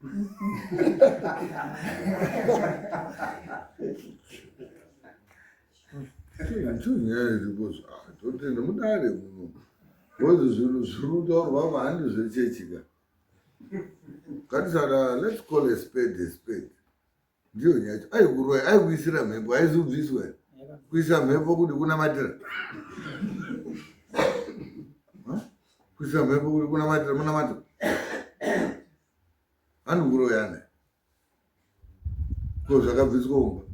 Let's call a spade a spade. Aikuisira mhepo aizubviswa kuisa mhepo kuti kuna matira kuisa mhepo kuti kuna matira muna matira anikuroyana ko zvakabviswa umba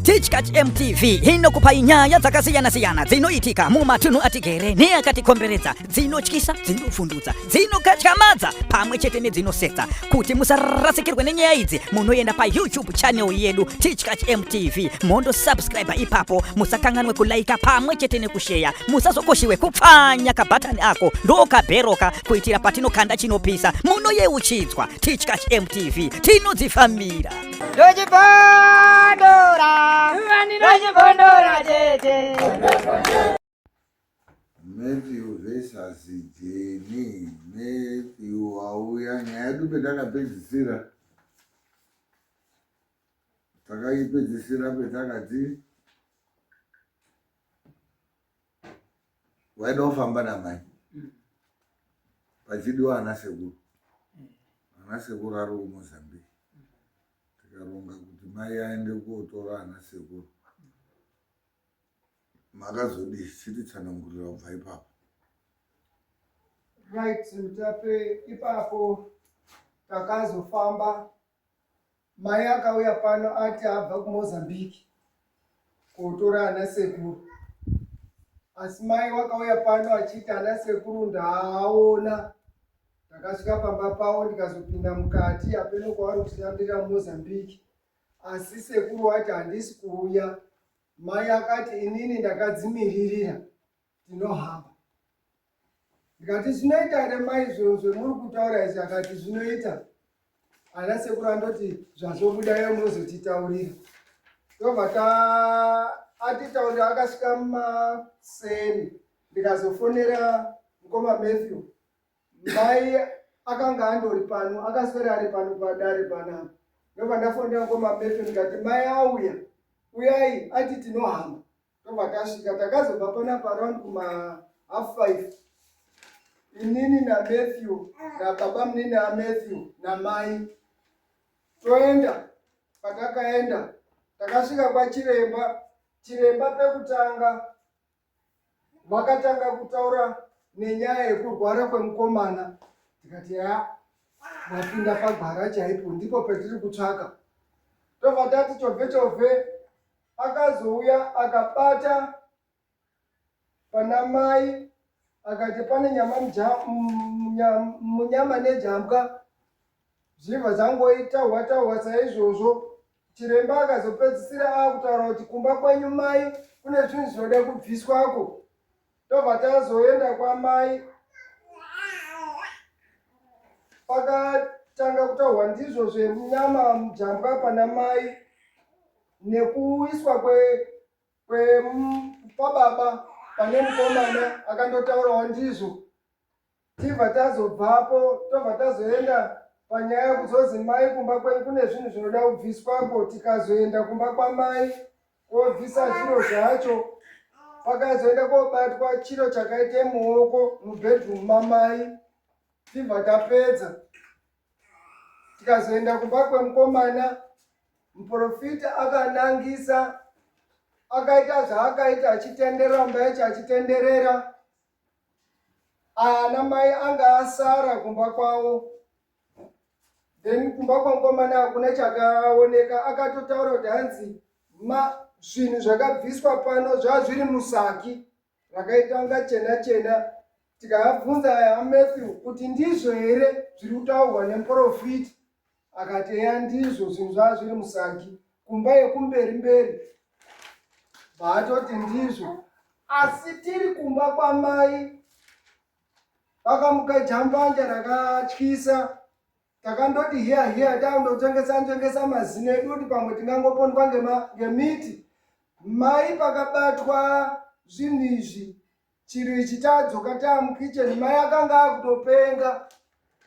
Teachkatch MTV inokupa nyaya dzakasiyana-siyana dzinoitika mumatunhu atigere neakatikomberedza, dzinotyisa, dzinofundutsa, dzinokatyamadza pamwe chete nedzinosetsa. Kuti musarasikirwe nenyaya idzi, munoenda paYouTube channel yedu Teachkatch MTV, mondo subscribe ipapo, musakanganwe kulaika pamwe chete nekushare, musazokoshiwe kupfanya kabhatani ako ndokabheroka kuitira patinokanda chinopisa munoyeuchidzwa. Teachkatch MTV tinodzifamira. Matthew versus Jenny. Matthew auya nyaya yedu petakapedzisira takaipedzisira petakati waida kufamba namai pachidiwa ana sekuru ari kuMozambique. Tikaronga kuti mai aende kotora ana sekuru. Makazodi chititsanangurira kubva ipapo. Right, mutape ipapo takazofamba. Mai akauya pano ati abva kuMozambique kotora ana sekuru. Asi mai wakauya pano achiti ana sekuru ndaaona. Takasvika pamba pavo ndikazopinda mukati apeno kwavari kutinambira muMozambique. Asi sekuru ati handisi kuuya. Mai akati inini ndakadzimiririra ndinohamba. Ndikati zvinoita here mai izvozvo muri kutaura izvi? Akati zvinoita. Ana sekuru andoti zvazobudayo munozotitaurira. Ndobva atitaurira akasvika mumaseni. Ndikazofonera mukoma Matthew. Mai akanga andori pano, akaswera ari pano padare panapa. Ndobva ndafonera mukoma Matthew ndikati mai auya. Uyai ati tinohamba. Ndobva tasvika takazobva panapa around kuma 5:30. Inini naMatthew nababa munini naMatthew namai toenda. Patakaenda takasvika kwachiremba. Chiremba pekutanga vakatanga kutaura nenyaya yekurwara kwemukomana. Tikati wapinda pagwara chaipo, ndipo petiri kutsvaka. Tobva tati chobve akazouya akabata pana mai akati pane nyama munyama nejambwa zvibva zvangoitahwa saizvozvo. Chiremba akazopedzisira akutaura kuti kumba kwenyu mai kune zvinhu zvinoda kubviswako. Tobva tazoenda kwamai. Pakatanga kutaurwa ndizvo zvemunyama mujambwa pana mai nekuiswa pababa pane mukomana akandotaurawo ndizvo. Tibva tazobvapo tobva tazoenda panyaya kuzozi mai kumba kwenyu kune zvinhu zvinoda kubviswapo. Tikazoenda kumba kwamai kobvisa zviro zvacho. Pakazoenda kobatwa chiro chakaite muoko mubhedroom mamai. Tibva tapedza tikazoenda kumba kwemukomana. Muprofita akanangisa akaita zvaakaita achitenderera mumba yacho achitenderera. Ana mai anga asara kumba kwavo. Then kumba kwemukomana hakuna chakaoneka. Akatotaura kuti hanzi zvinhu zvakabviswa pano zvazviri musaki rakaita kunga chena. Tikabvunza Matthew kuti ndizvo here zviri kutaurwa nemuprofita? Akati eya ndizvo zvinhu zvazviri musaki kumba yekumberi. Vaatoti ndizvo. Asi tiri kumba kwamai vakamuka jambanja rakatyisa. Takandoti hiya takandotengesa mazino edu kuti pamwe tingangopondwa ngemiti. Mai pakabatwa zvinhu izvi chiro ichi tadzoka tamukicheni, mai akanga akutopenga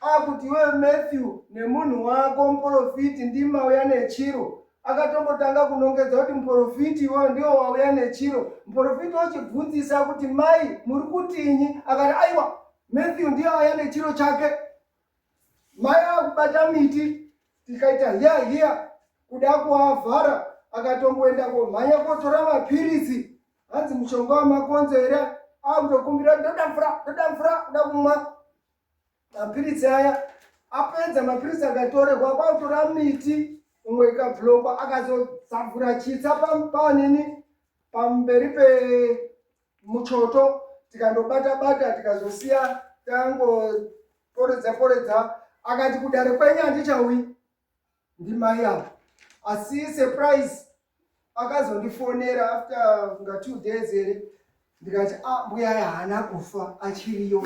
akuti iwe Matthew nemunhu wako muprofiti ndimauya nechiro. Akatombotanga kunongedza kuti muprofiti iwewe ndiwo wauya nechiro. Muprofiti ochibvunzisa kuti mai muri kutinyi? Akati aiwa, Matthew ndiye auya nechiro chake. Mai akubata miti, tikaita hiya kuda kuavhara, akatongoenda komhanya kotora mapirisi, hanzi mushonga wamakonzo here, akutokumbira ndoda mvura kuda kumwa mapirisi aya. Apedza mapirisi akatorerwa, kwakutora miti umwe ikabhlokwa, akazodzavhura chitsa panini pamberi pemuchoto, tikandobata tikazosiya tangoporedza. Akati kudare kwenyu handichauyi, ndimai apo. Asi surprise akazondifonera after nga 2 days here, ndikati mbuya haana kufa, achiriyo.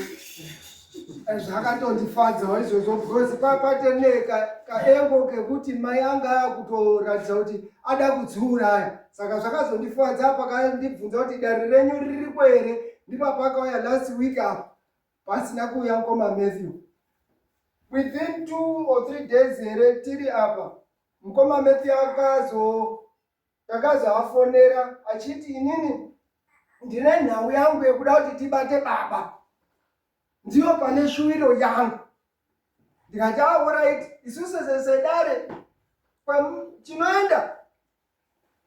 Zvakatondifadzawo izvozvo because papatene kaengo kekuti mai anga akutoratidza kuti ada kudziuraya. Saka zvakazondifadza pakandibvunza kuti dare renyu ririko here, ndipo pakauya last week apo pasina kuuya mukoma Matthew. Within 2 or 3 days here tiri apa, mukoma Matthew akazoafonera achiti inini ndine nhau yangu yekuda kuti tibate baba, ndiyo pane shuwiro yangu. Ndikati alright, isusu sedare chinoenda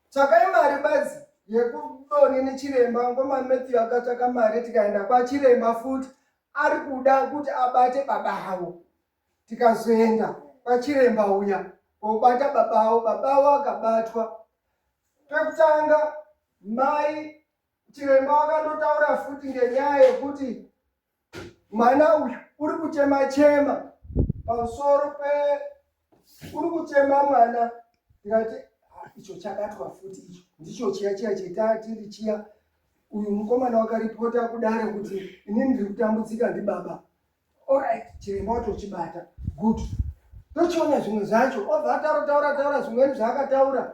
tsvakai mari badzi yekudoni nechiremba. Ngoma Matthew akatsvaka mari, tikaenda kwachiremba futi, ari kuda kuti abate baba havo. Tikazoenda kwachiremba uya kobata baba akabatwa. Pekutanga mai chiremba wakandotaura futi ngenyaya yekuti mwana uyu uri kuchema pamusoro uri kuchema mwana. Ndikati icho chakatwa futi, icho ndicho chiya chetatiri chiya. Uyu mukomana wakaripota kudare kuti inini ndiri kutambudzika ndibaba. Alright, chiremba watochibata. Good. Tochiona zvimwe zvacho, obva ataura zvimweni zvaakataura.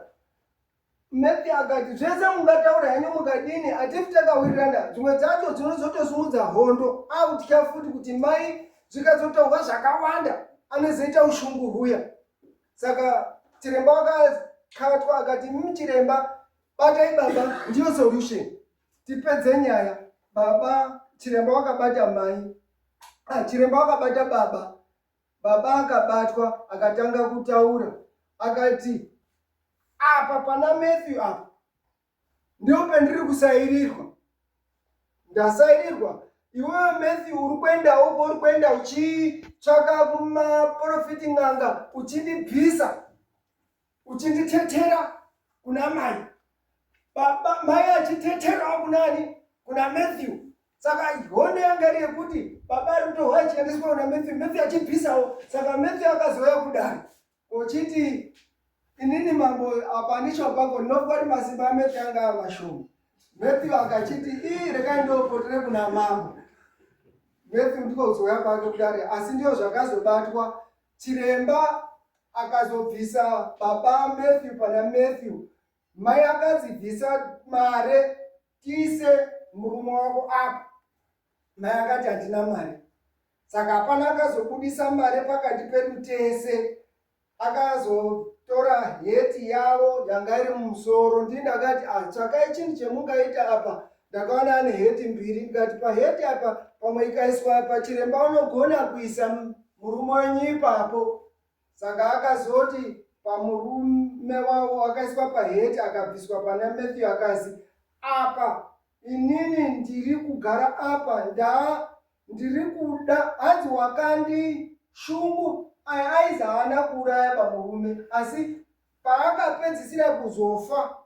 Matthew akati zvese mungataura henyu mukadini, hatifi takawirirana. Zvimwe dzacho dzinozotosumudza hondo. Akutya futi kuti mai zvikazotaurwa zvakawanda anozoita ushungu huya. Saka chiremba wakakatwa akati chiremba, batai baba, ndiyo solution. Tipedze nyaya. Chiremba wakabata mai. Chiremba wakabata baba. Baba akabatwa akatanga kutaura. Akati apa pana Matthew apa ndio pendiri kusairirwa. Ndasairirwa. Iwewe Matthew uri kuenda uchitsvaka kumaprofiti n'anga, uchindibvisa, uchinditetera kuna mai. Mai achiteterawo kunani? Kuna Matthew. Saka hondo yanga iri yekuti baba ari kutorwa achiendeswa kuna Matthew achibvisawo. Saka Matthew akazouya kudare uchiti inini mambo apa ndicho pako ndinofunga kuti masimba aMatthew anga amashoma. Matthew akachiti rekai ndopotere kuna mambo. Matthew ndiko kuzouya kwake kudare, asi ndiyo zvakazobatwa. Chiremba akazobvisa baba Matthew pana Matthew. Mai akadzibvisa mare, tiise murume wako apa. Mai akati handina mari. Saka hapana akazobudisa mari pakati pedu tese. Akazotora heti yavo yanga iri mumusoro. Ndini ndakati tsvakai chinhu chemungaita apa. Ndakaona ane heti mbiri. Ndikati paheti apa pamwe ikaiswa apa, chiremba unogona kuisa murume wenyu ipapo. Saka akazoti pamurume wavo akaiswa paheti, akabviswa pana Matthew. Akazi apa inini ndiri kugara apa, ndiri kuda, hanzi wakandi shungu. Aizi haana kuuraya pamurume, asi paakapedzisira kuzofa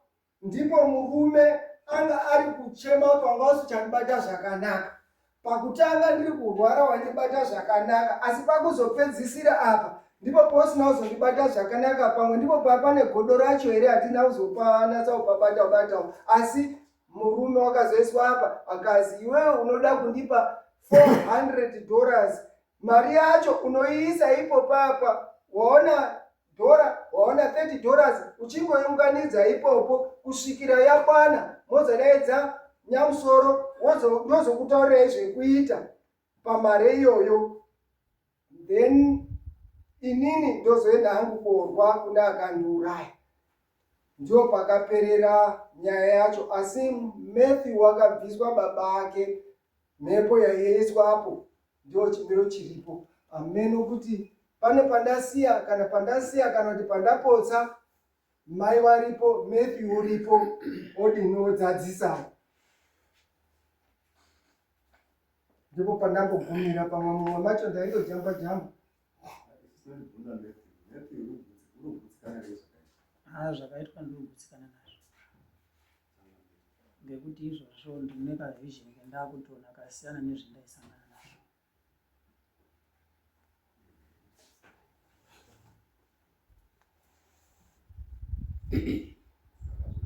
ndipo murume anga ari kuchema kuti wanga usichandibata zvakanaka. Pakutanga ndiri kurwara wandibata zvakanaka, asi pakuzopedzisira apa ndipo posina kuzondibata zvakanaka. Pamwe ndipo pane godo racho here hatina kuzopanatsa kupabata. Asi murume wakazoiswa apa akazi iwewe unoda kundipa $400. Mari yacho unoiisa ipo papa. Waona $30 uchingoiunganidza ipopo kusvikira yakwana mozodaidza nyamusoro ndozokutaurirai zvekuita pamari iyoyo, then inini ndozoenda hangu kuorwa kune akandiuraya. Ndio pakaperera nyaya yacho. Asi Matthew wakabviswa baba ake, mhepo yaiiswapo ndio chimiro chiripo. Ameno kuti pane pandasiya kana kuti pandapotsa, mai varipo, Matthew uripo, odinodzadzisa. Ndipo pandambogumira pamwe mumwe macho ndaindojamba jamba. Zvakaitwa ndogutsikana nazvo ngekuti izvozvo ndine kavision kendakutoona kasiyana nezvendaisangana nazvo.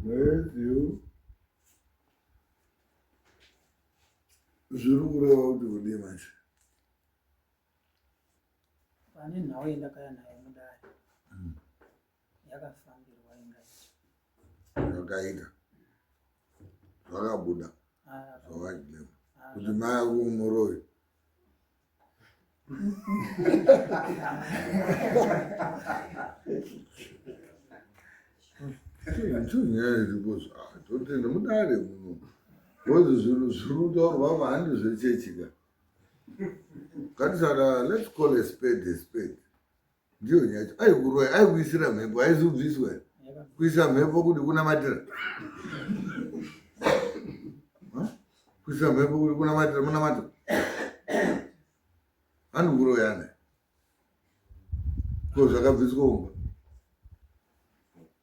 Matthew zviri kureva kuti kudii manje? Pane nhau yendakaya nayo mudare yakafambirwa ingaita Zvakaita zvakabuda zvavagilema kuti mai ako umoroyi. Nchunyaya iripo totenda mudare muno bozi zvinhu zviri kutaurwa mahandi zvechechika. Katisada, let's call a spade a spade. Ndiyo nyacho aikuroya aikuisira mhepo aizubviswa kuisa mhepo kuti kunamatira. Kuisa mhepo kuti kunamatira munamatira. Andikuroyana ko zvakabviswa umba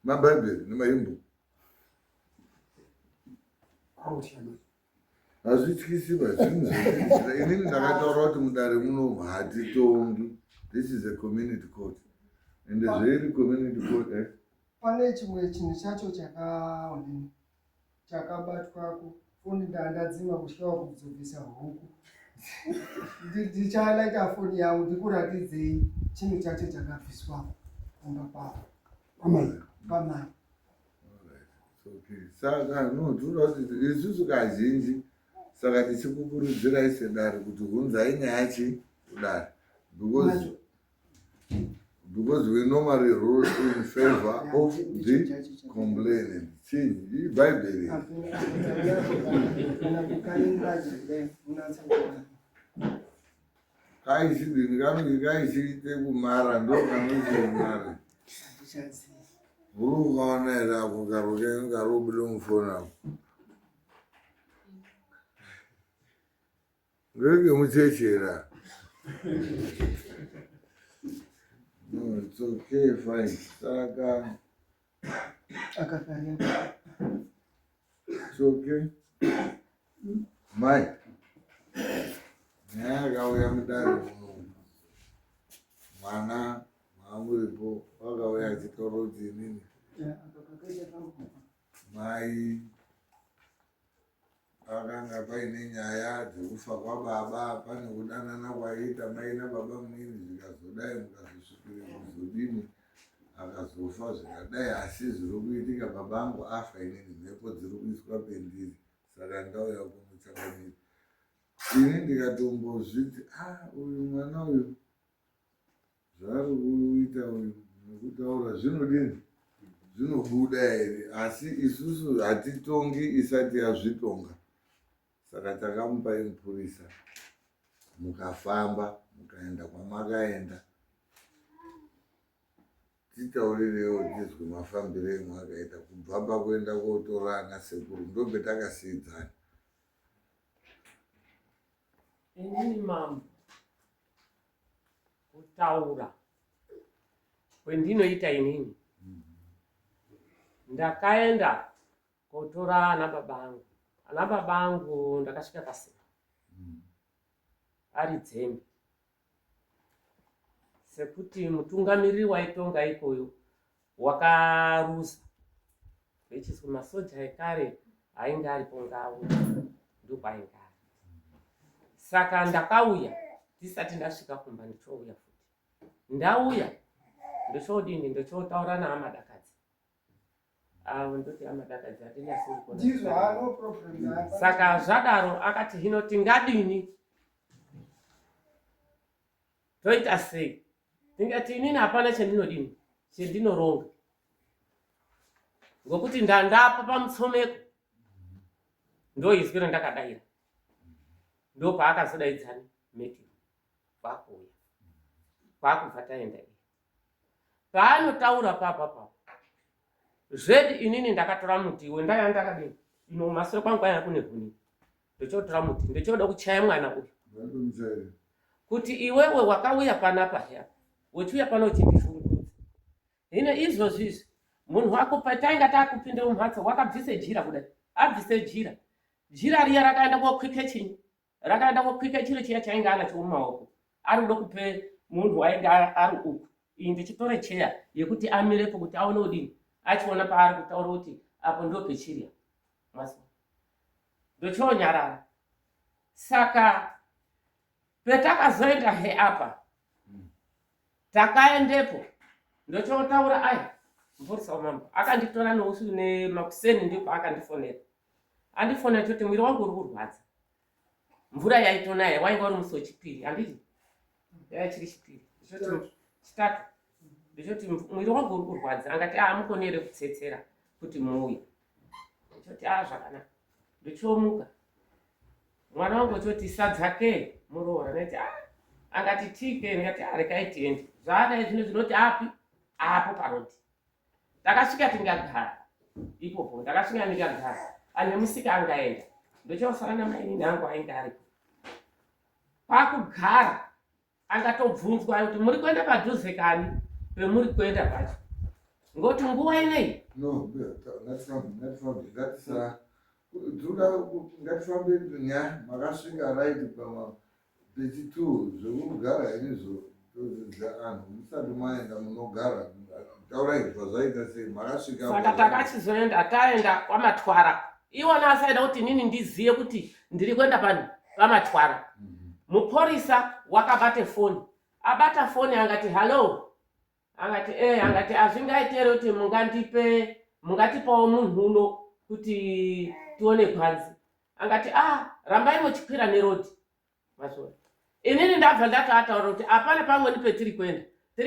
mabhaibheri nemahimbo hazvityisiba zvinhu zveizira. Inini ndakataura kuti mudare muno hatitongi. This is a community court. Ende zveiri community court Pane chimwe chinhu chacho chakabatwako. Foni ndandadzima kusvika kudzobvisa huku. Ndichalaita foni yangu ndikuratidzei chinhu chacho chakabviswapo kumba pavo pamai. Saka ndoda kuti isusu kazhinji saka tichikukurudzirai sedare kuti hunzai nyaya chi kudare because we normally rule in favor of the complainant. Chinyi iBhayibheri. Kaichidini kanonge kaichiite kumara ndokanozimara. Uri ukaona here ako karobude mufoni ako. Ngeke muchechera. No, it's okay, fine. Saka. It's okay. Mai. Nyaya yakauya mudare muno. Mwana mamuripo wakauya achitaura kuti inini mai akanga paine nyaya dzekufa kwababa, pane kudanana kwaiita mai nababa munini, zvikazodai mukazosvikire kuzodini akazofa zvikadai. Asi zviri kuitika baba angu afa, inini mhepo dziri kuiswa pendiri, saka ndauya kumutsangamira. Ini ndikatombozviti uyu mwana uyu zvari kuita uyu nekutaura zvinodini zvinobuda here, asi isusu hatitongi isati yazvitonga. Saka takamupai mupurisa, mukafamba mukaenda kwamakaenda. Titaurirewo tizwe mafambiro emwakaita kubva pakuenda kotora ana sekuru, ndobve takasiidzana. Inini mambo kutaura kwendinoita inini, ndakaenda kotora ana babangu. Ana babangu ndakasvika pasina ari dzembe, sekuti mutungamiriri waitonga ikoyo wakaruza, vechizwe masoja ekare ainge aripo ngavo ndokwainga. Saka ndakauya ndisati ndasvika kumba, ndichouya futi. Ndauya ndochodini, ndochotaura naamadakadzi ndoti amadakadzi atinyasi ndizvo no problem. saka zvadaro akati hino tingadini toita sei tingati inini hapana chendinodini chendinoronga ngokuti ndandapa pamutsomeko ndoizwi randakadayira ndopaakazodaidzani Matthew kwakuuya kwakubva taenda iyi paanotaura papa zvedi inini ndakatora muti iwe ndaya ndakadini ino masoro kwangu kwaya kune huni ndochotora muti ndochoda kuchaya mwana uyu kuti iwewe wakauya panapa hya uchiuya pano uchindishungurudza hino izvozvizvi munhu wako patainga takupinde mumhatso wakabvise jira kudai abvise jira riya rakaenda kokwike chinyi rakaenda kokwike chiro chiya chainga anacho mumaoko ari kuda kupe munhu wainga ari uku iyi ndichitore cheya yekuti amirepo kuti aone udini achiona paari kutaura kuti apo ndo pechirya maso ndochonyarara saka petakazoenda he apa takaendepo ndochotaura aya mupurisa wamambo akanditora nousu nemakuseni ndipo akandifonera andifonera kuti mwiri wangu uri kurwadza mvura yaitonaya wainga uri musi wechipiri handiti yaya chiri chipiri chitatu ndichoti mwiri wangu uri kurwadza angati mukonere kutsetsera kuti muuye ndichoti zvakanaka ndichomuka mwana wangu choti sadzake muroora neti angati tike ndikati rekaitiende zvaadai zvino zvinoti apo paroti takasvika tingagara ipopo ndakasvika ndikagara ane musika angaenda ndochosara namainini angu ainge aripo pakugara angatobvunzwa kuti muri kuenda padhuze kani pemuri kuenda pacho ngoti nguva inei ngatifambe nya makasvika raiti pechitu zvekugara inizvo todzidza anhu musati maenda munogara taurai zvazvaita sei makasvika saka takachizoenda taenda kwamatwara iwona asaida kuti nini ndiziye kuti ndiri kuenda pano pamatwara mupurisa wakabate foni abata foni angati hallo angati angati azvingaitere kuti mungatipawo munhu uno kuti tione kwanzi angati rambai muchikwira nerodi masoro inini ndabva ndakataura kuti apana pamweni petiri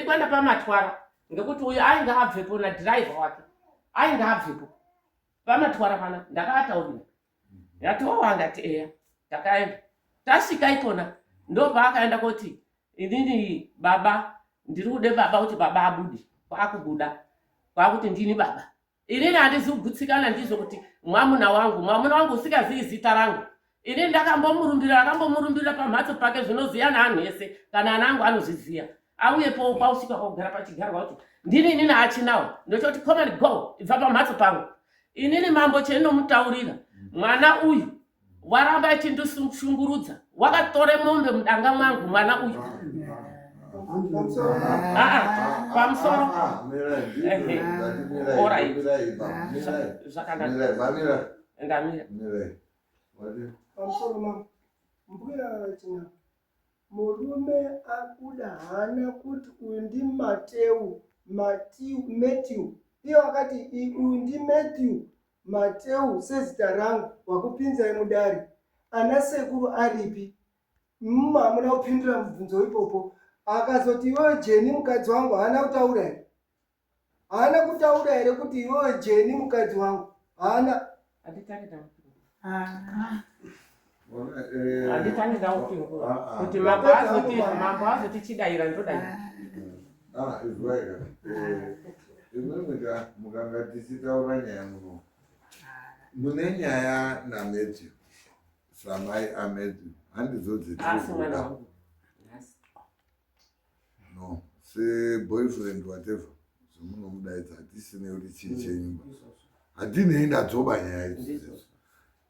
kuenda pamatwara ngekuti uyu ainga abvepo nadhiraivha wake ainga abvepo pamatwara pana ndakataurira yati angati takaenda tasvika ipona ndopaakaenda kuti inini baba ndiri kude baba kuti baba abude kwakubuda kwakuti ndini baba inini handizi kugutsikana ndizvo kuti mwamuna wangu usikazii zita rangu inini ndakambomurumbirira pamhatso pake zvinoziya neanhu ese kana ana angu anozviziya auyepo pausvika kugara pachigarwa kuti ndini inini achinawo ndochoti come and go ibva pamhatso pangu inini mambo cheninomutaurira mwana uyu waramba achindishungurudza wakatore mombe mudanga mwangu mwana uyu pamusoro zvakanaka ndamira pamusoro mama mbuya china murume akuda hana kuti uyu ndi Matthew iyo akati uyu ndi Matthew sezita rangu wakupinzai mudari ana sekuru aripi hamuna kupindura mubvunzo ipopo akazoti iwewe Jeni mukadzi wangu haana kutaura here kuti iwewe Jeni mukadzi wangu haana handitangida kupingura kuti mambo azoti chidayira ndodayira izwaika imwemweka mukanga tisitaura nyaya muno mune nyaya naMatthew samai aMatthew handizodzitikuda no seboyfriend whatever zvomunomudaidza hatisine kuti chii chenyumba hatinei ndadzoba nyaya idzi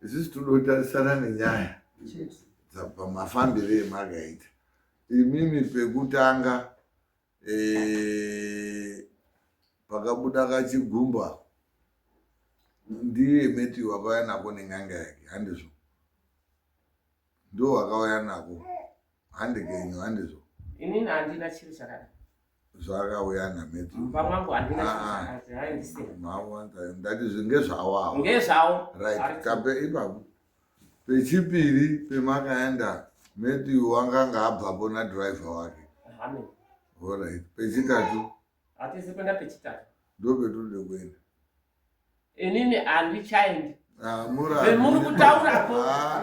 isisi todotarisana nenyaya pamafambiro emagaita imimi pekutanga pakabuda kachigumba ndiye Matthew wakauya nako nenyanga yake handizvo ndo wakauya nako handigenyo handizvo inini handina chiri chakadai zvakauya naMathew. Mumba mwangu handina zvaindisina. Mawanza ndati zvinge zvawawo. Ngezvawo. Right. Kape ipapo. Pechipiri pemakaenda Mathew wanganga abvapo nadriver wake. Amen. Alright. Pechitatu. Hatisi kwenda pechitatu. Ndopetode kuenda. Inini handichaendi. Muri kutaurapo.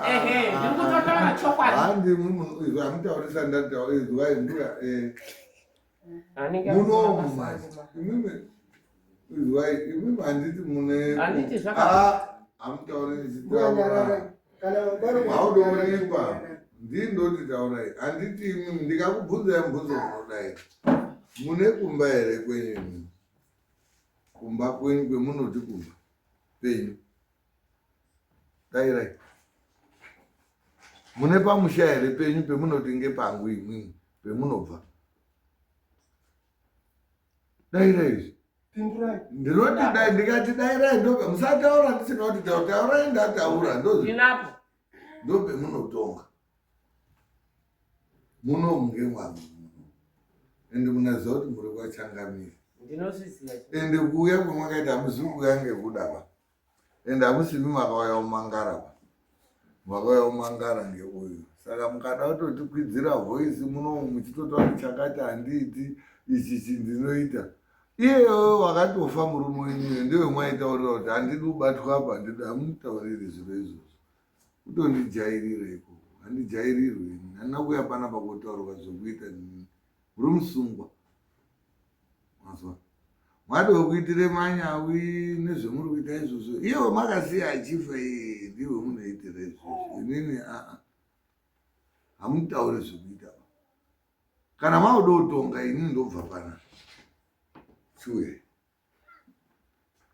Ehe, ndiri kutotaura chokwadi. Handi munhu amutaurisa ndataura mbuya Muno imimi handiti mune handiti zvaka amutaure ndichitaura maudoonekwa ndindoti taurai handiti imimi ndikakubvunzai mubvunzo unodai mune kumba here kwenyu kumba kwenyu kwemunoti kumba penyu dairai mune pamusha here penyu pemunoti ngepangu imwimwi pemunobva dairai izvi ndinoti dai ndikati dairai ndope musataura ndisina kuti taurai ndataura ndinapo ndopemunotonga munomu ngemwami ende munaziva kuti muri kwachangamiri ndinozviziva ende kuuya kwamakaita hamusi kuuya ngekuda pa ende hamusimi makauya umangara pa makauya umangara ngeuyu saka mukada kutotikwidzira voisi munomu muchitotaura chakati handiiti ichichi ndinoita iyeyo wakatofa murume wenyu ndiwe mwaitaurira kuti handidi kubatwa apa handidi hamutauriri zviro izvozvo kutondijairireiko handijairirwe handina kuya panapa kotaurwa zvokuita muri musungwa mazwa mwadi wekuitire manyawi nezvemuri kuita izvozvo iyewe makasiya achifa ndiwe munoitira izvozvo inini hamutauri zvokuita kana maudotonga inini ndobva pana shuye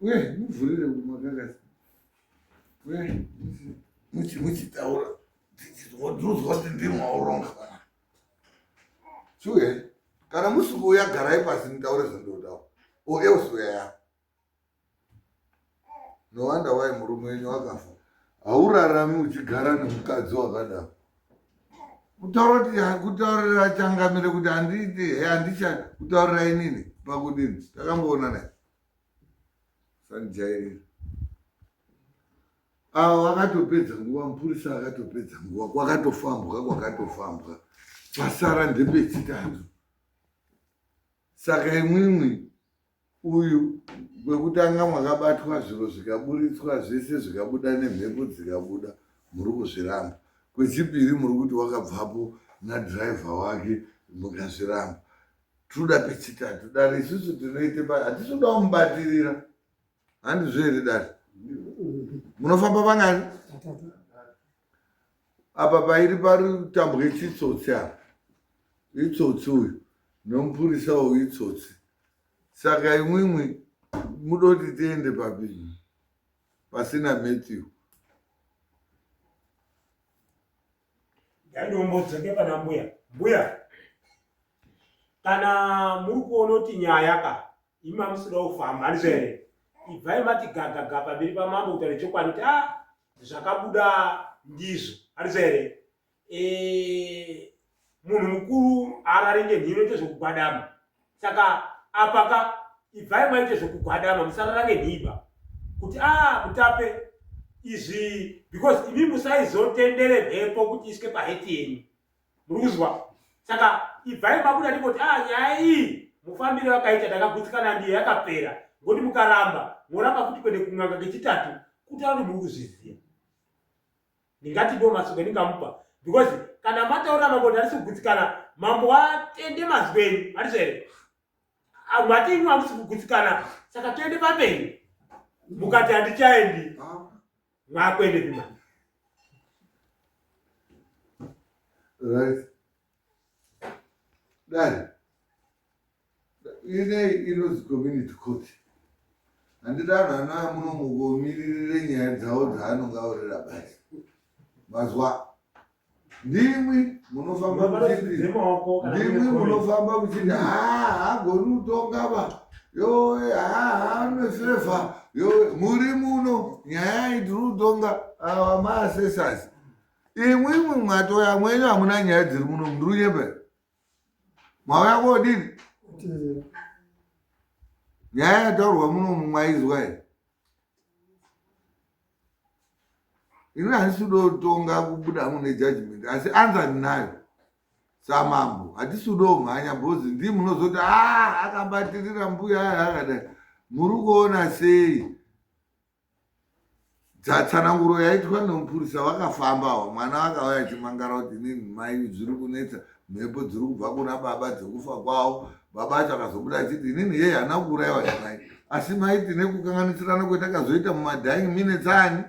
uye muvhurire kumakakasi uye muchitaura ndinozwa kuti ndimwauronga pana shuye kana musikuuya garai pasi nditaure zvandinotaura eusuya nowanda wai murume wenyu wakafa haurarami uchigara nemukadzi wakadaro kutaura kuti kutaurira changamire kuti handiite handicha kutaurira inini pakudini takamboona naye sandijairira ava vakatopedza nguva mupurisa akatopedza nguva kwakatofambwa pasara ndepechitatu saka imwimwi uyu kwekutanga mwakabatwa zviro zvikaburitswa zvese zvikabuda nemhepo dzikabuda muri kuzviramba kwechipiri muri kuti wakabvapo nadhiraivha wake mukazviramba toda pechitatu dare isusu tinoite hatitoda kumubatirira handizvo here dare munofamba pangani apa pairi pari tambwe chitsotsi apa itsotsi uyu nomupurisa uyu itsotsi saka imwimwi mudoti tiende papinyi pasina Mathew yandombodzeke pana mbuya kana muri kuona kuti nyaya ka ima musida kufamba handizvo here ibvai mati gagaga pamberi pamambo kutaura chokwadi kuti zvakabuda ndizvo handizvo here munhu mukuru ararenge nhino ite zvokugwadama saka apaka ibvai maite zvokugwadama musararange nhiba kuti mutape izvi because imi musaizotendere mhepo kuti iswe paheti yenyu muri kuzwa saka ibvai mabuda ndikoti nyaya iyi mufambire wakaita takagutsikana ndiyo yakapera ngoti mukaramba moramba kuti kwende kun'anga kechitatu kuti kuti muri kuzviziva ndingati ndo masuku endingamupa because kana mataura mambo ndarisi kugutsikana mambo atende mazweni handizvo here mwati imwe hamusi kugutsikana saka toende pamberi mukati handichaendi mwakwende pimani right dani inei inonzi community court handidanhu anaya munomugomiririre nyaya dzavo dzaanonga aurira basi mazwa ndimwi munofamba muchiti hagoni kutonga va anefevha muri muno nyaya idiri kutonga ava maasesasi imwimwi mwatoya mwenyu hamuna nyaya dziri muno mndiri unyembera mwauya kodini nyaya yataurwa munomu mwaizwa here. Ini handisi kudotonga kubuda mune judgment, asi anza ndinayo samambo. Hatisi kudomhanya bhozi ndii munozoti akabatirira mbuya akadai. Muri kuona sei tsananguro yaitwa nomupurisa wakafambawa, mwana wakauya achimangara kuti nini mai zviri kunetsa, mhepo dziri kubva kuna baba dzekufa kwavo. Baba acho akazobuda achiti inini yeye hana kuurayiwa namai, asi mai tine kukanganisirana kwetakazoita mumadhaingi minutes ani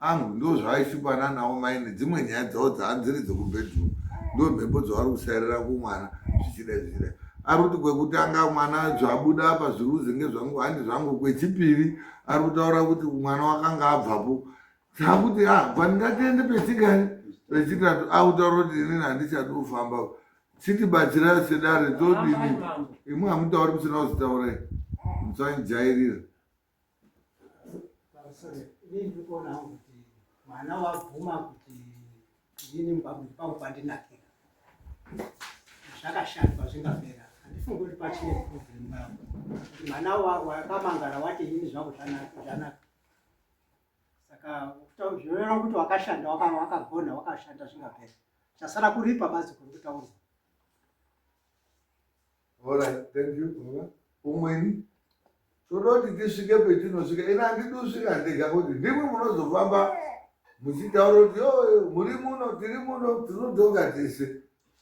angu ndo zvaaishupana nawo mai nedzimwe nyaya dzavo dzaanziri dzekubhedroom. Ndo mhepo dzavari kusairira kumwana zvichidai. Ari kuti kwekutanga mwana zvabuda apa zviri kuzi ngezvangu handi zvangu. Kwechipiri ari kutaura kuti mwana wakanga abvapo takuti pandingatiende pechigari. Pechitatu akutaura kuti inini handichadi kufamba, chitibatsira sedare todini. Imwe hamutauri musina kuzitaurai, musandijairira. ndikuona kuti mwana wabvuma kuti ini pakupandinakira zvakashandwa zvingapera. Handifungi kuti pachine problem yavo kuti mwana wakamangara wati ini zvangu zvanaka. Saka zvinoreva kuti wakashanda wakagona wakashanda zvingapera. Chasara kuripa basi kuri kutaurwa. Alright, thank you baba. Umweni toda kuti tisvike petinosvika. Ina handidi kusvika ndega kuti ndimwe munozofamba muchitaura kuti muri muno tiri muno tinodzoka tese.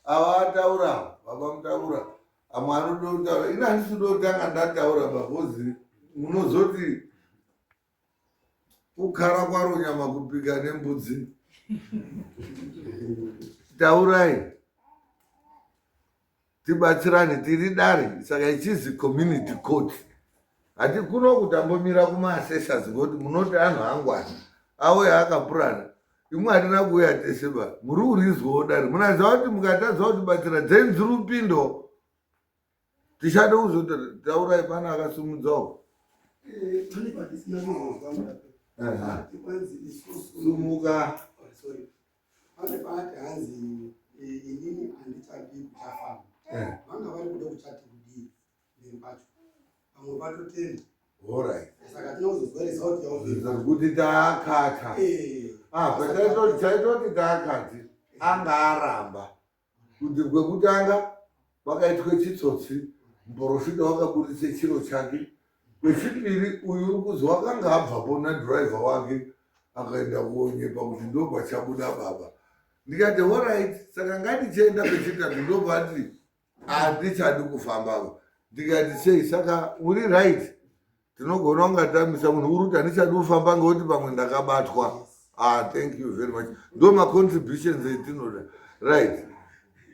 Ava ataura baba mutaura, amwe anoda kutaura. Ina handisi kuda kutanga ndataura babhozi munozoti kukara kwaro nyama kupika nembudzi. Taurai tibatsirane tiri dare. Saka ichizi community court. Hati kuno kutambomira kumaasesors ngoti munoti anhu angwana auya akapurana. Imwe hatina kuuya tese ba muri kurizwawo dare. Munaziva kuti mukatadza kutibatsira dzeni dziri upindo tichade kuzoti taurai pana akasumudzawo. Sumuka. Pane paati hanzi inini handichadi kuchafamba. Vanga vari kuda kuchati kudii nempacho pamwe patotenda. Alright. Saka tinozozwa result yavo kuti taakata. Chaitoti taakati anga aramba kuti kwekutanga wakaitwe chitsotsi, muprofita wakaburitse chiro chake. Kwechipiri uyu uri kuzi wakanga abvapo nadhiraivha wake akaenda kuonyepa kuti ndobva chabuda baba. Ndikati alright, saka ngatichienda pechitatu ndobati handichadi kufambako. Ndikati sei, saka uri right, tinogona kungatamisa munhu uri kuti handichadi kufamba ngekuti pamwe ndakabatwa. Thank you very much. Ndo macontributions etinoda. Right.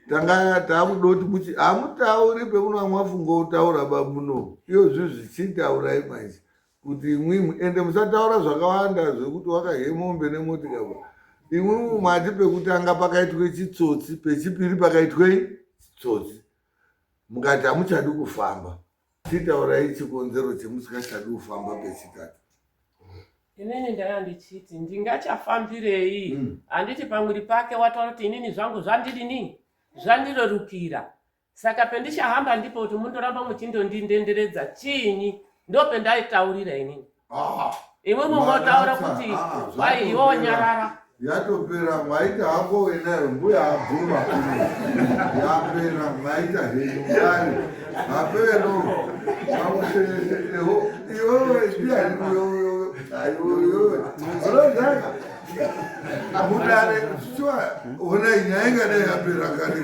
Tanga takuda kuti hamutauri pekuno mwafunga kutaura babuno. Iyo zvichitaurai manje kuti imwimwe ende musataura zvakawanda zvekuti wakahemombe nemotikaba. Imwe mati pekutanga pakaitwe chitsotsi, pechipiri pakaitwe chitsotsi. Mukati hamuchadi kufamba. Chitaurai chikonzero chemusingachadi kufamba pechitatu. Inini ndanga ndichiti ndingachafambirei. Handiti pamwiri pake wataura kuti inini zvangu zvandidini zvandirerukira. Saka pendichahamba ndipo kuti mundoramba muchindondenderedza chiinyi. Ndo pendaitaurira inini. Imwe mungotaura kuti vai iwo nyarara. Yatopera mwaita hako wenayo mbuya abvuma yapera mwaita henyu ngani apero iwewe ndianiyo olozaka mudare swa ona inyainga dai yapera kari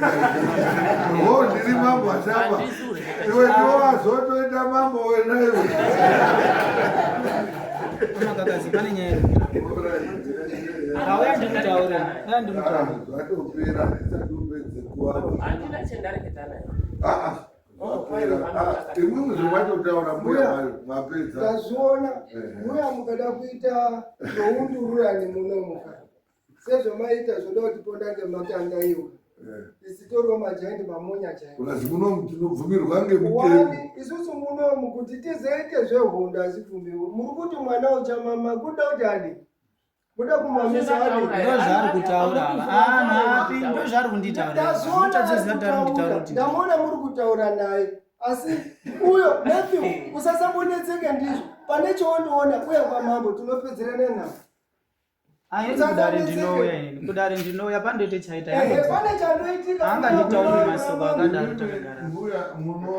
ho ndiri mambo asaba iwe ndiwo azotoita mambo wenayo. Kakazi pane nyaya auya ndimutaura atopera ndisatopedze kuwapa. Handina chendareketa naye. Imwe zvawatotaura mbuya mwapedza. Ndazviona muya mukada kuita zvoundururani munomuka sezvomaita zvoda kuti ponda ngemakanda iwo isitoriwo majaindi mamonya chaiwo. Unazi munomu tinobvumirwa ngemutemo. Isusu munomu kuti tizoite zvehondo hazvipfumbiwo. Muri kuti mwana uchamama kuda kuti adi kuda kumamisa adi. Ndozvaari kutaura napi ndozvaari kunditaura. Ndamona muri kutaura naye asi uyo Matthew usasambonetseke ndizvo pane choondoona uya kwamambo tinopedzerana nawo. Ayi kudare ndinouya pandoite chaita pane chandoitika anga nditauri masoko akadaro takagara. Mbuya muno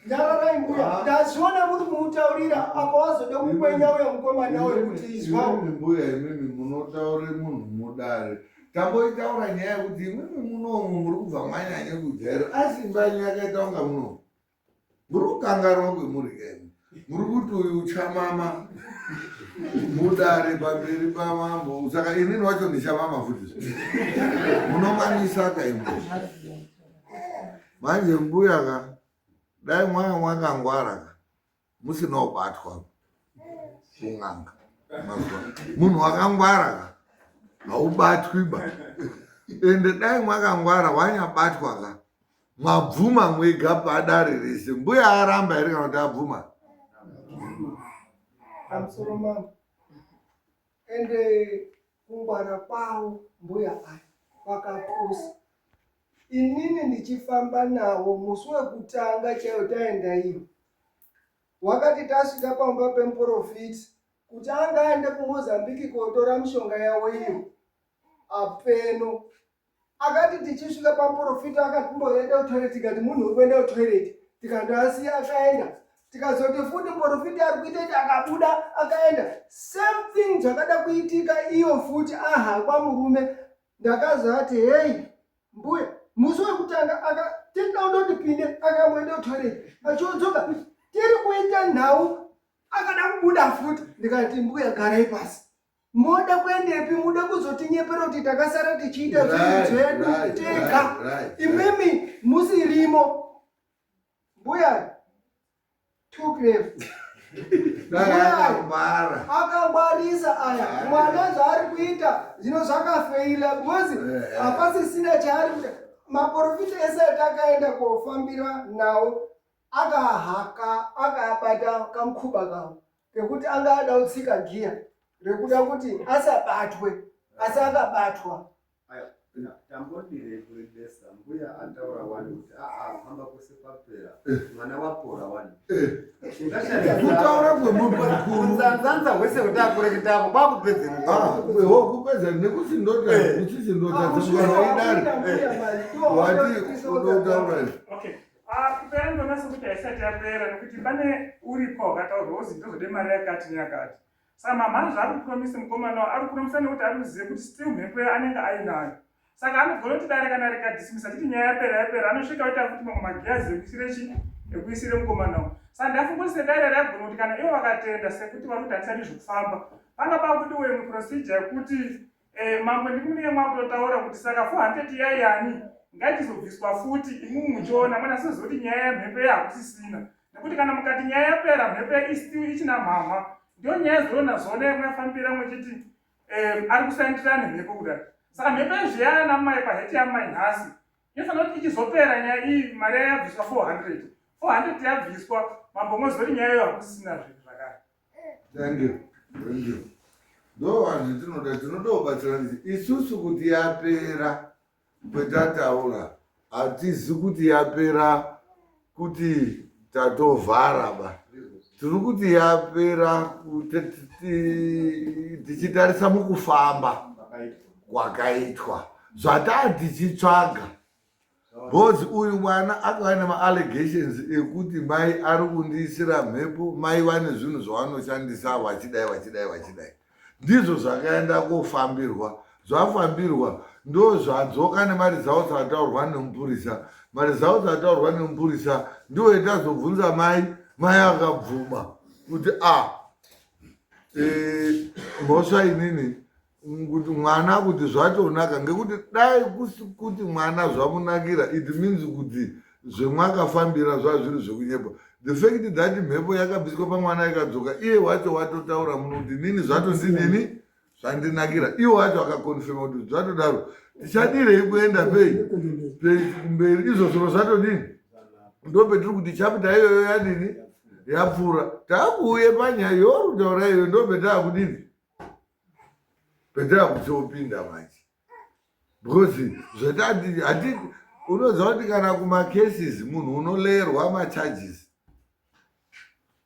Nyararai mbuya ndazviona muri kumutaurira apa wazoda kukwenya uya mukomana uyo kuti izwa. Mbuya imimi munotaure munhu mudare. Tamboitaura nyaya yekuti imimi munomu muri kubva mwanyanya kujaira asi mbanyu yakaita kunga munomu. Muri kukangarwa kwemuri keni. Muri kuti uyu uchamama mudare pamberi pamambo. Saka inini wacho ndichamama futi. Munomanisa kaimbo. Manje mbuya ka dai mwakangwara ka musina kubatwa kung'anga. Munhu wakangwara ka haubatwi ba. Ende dai mwakangwara wanyabatwa ka mwabvuma mwega padare rese. Mbuya aramba here kana kuti abvuma? Pamusoro mambo. Ende kungwara kwawo mbuya aya kwakakosa. Inini ndichifamba nawo musi wekutanga chaiwo taenda iyo. Wakati tasvika pamba pemuprofiti kuti anga aende kuMozambique kotora mishonga yawo iyo apeno. Akati tichisvika pamuprofiti akati mboenda kutoilet, tikati munhu uri kuenda kutoilet, tikandoasiya akaenda. Tikazoti futi muprofiti ari kuita akabuda akaenda. Same thing zvakada kuitika iyo futi ahakwa murume. Ndakazati hey mbuya musi wekutanga tinoda kundotipinde akamboenda kutoilet. Achodzoka tiri kuita nhau akada kubuda futi. Ndikati mbuya garai pasi. Moda kuendepi? Muda kuzotinyepera kuti takasara tichiita zvinhu zvedu tega. Imimi musirimo. Mbuya took left. Akangwarisa aya mwana zvaari kuita zvino zvakafeila because hapasisina chaari kuita. Maprofita ese atakaenda kofambira nawo akahaka akabata kamukhuba kawo kekuti anga ada kutsika giya rekuda kuti asabatwe asi akabatwa. Tambodire kuredesa mbuya ataura wani kuti hamba kwese papera mwana wapora wani kutaura kwemunhu mukuru nzanza hwese kuti akureketapo kwakupedze kupedza nekusindota uchisindota dzingwanaidari wati unotaura. Kupera ndonase kuti haisati yapera nekuti pane uripo wakataurwa uzi ndozode mari yakati neyakati. Saka mamhani zvaari kupromisa mukomana ari kupromisa nekuti ari kuziva kuti still mhepo anenge ainayo. Saka anogona kuti dare kana rikadhisimisa titi nyaya yapera anosvika kuti akuti mamwe magiyazi ekuisire mukomanawo. Saka ndafungurise dare ragona kuti kana ivo vakatenda sekuti vari kudhanisa nezvekufamba pangapa kuti uye muprocedure yekuti mambo ndikunenge mwakutotaura kuti saka 400 yaiyani ngaitizobviswa futi imumu muchiona mwana sizoti nyaya yamhepo yahakusisina nekuti kana mukati nyaya yapera mhepo isitiwi ichina mhama ndio nyaya zona zona mwafambira mwechiti ari kusandirana mhepo kudai. Saka mhepo zviyana namai paheti yamai nhasi inofanira kuti ichizopera nyaya iyi mari yabviswa 400 yabviswa mambo mwozoti nyaya iyo hakusisina zvinhu zvakare. Thank you. Ndo vanhu tinotobatsirana isusu kuti yapera kwetataura hatizi kuti yapera kuti tatovhara ba. Tiri kuti yapera tichitarisa mukufamba kwakaitwa zvataa tichitsvaga. Bozi uyu mwana akava nema-allegations ekuti mai ari kundiisira mhepo, mai vane zvinhu zvavanoshandisa vachidai. Ndizvo zvakaenda kofambirwa. Zvafambirwa ndo zvadzoka nemari dzavo dzataurwa nemupurisa. Mari dzavo dzataurwa nemupurisa ndiwo itazobvunza mai akabvuma kuti mhosva inini kuti mwana kuti zvatonaka ngekuti dai kuti mwana zvamunakira it means kuti zvemwakafambira zvazviri zvekunyepa. The fact that mhepo yakabviswa pamwana ikadzoka iye wacho watotaura muno kuti nini zvatondinini zvandinakira iwo wacho akakonfirma kuti zvatodaro tichadirei kuenda kumberi izvo zviro zvatodini ndo petiri kuti chapita iyoyo yadini yapfuura takuuye panyaya yorutaura iyoyo ndo petakudini petakutiopinda manje because zvatati unoziva kuti kana kumacases munhu unolerwa macharges.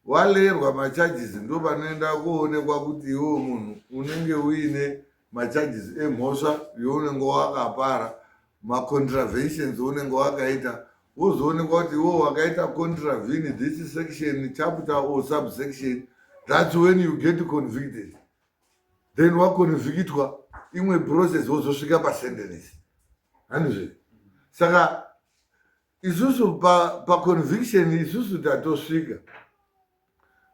Walerwa macharges ndo panoenda kuonekwa kuti iwo munhu unenge uine macharges emhosva younenge wakapara, macontraventions unenge wakaita, wozoonekwa kuti iwo wakaita contravene this section, chapter or subsection. That's when you get convicted. Then wakonvictwa imwe process wozosvika pasentence. Handizve? Saka isusu paconviction isusu tatosvika.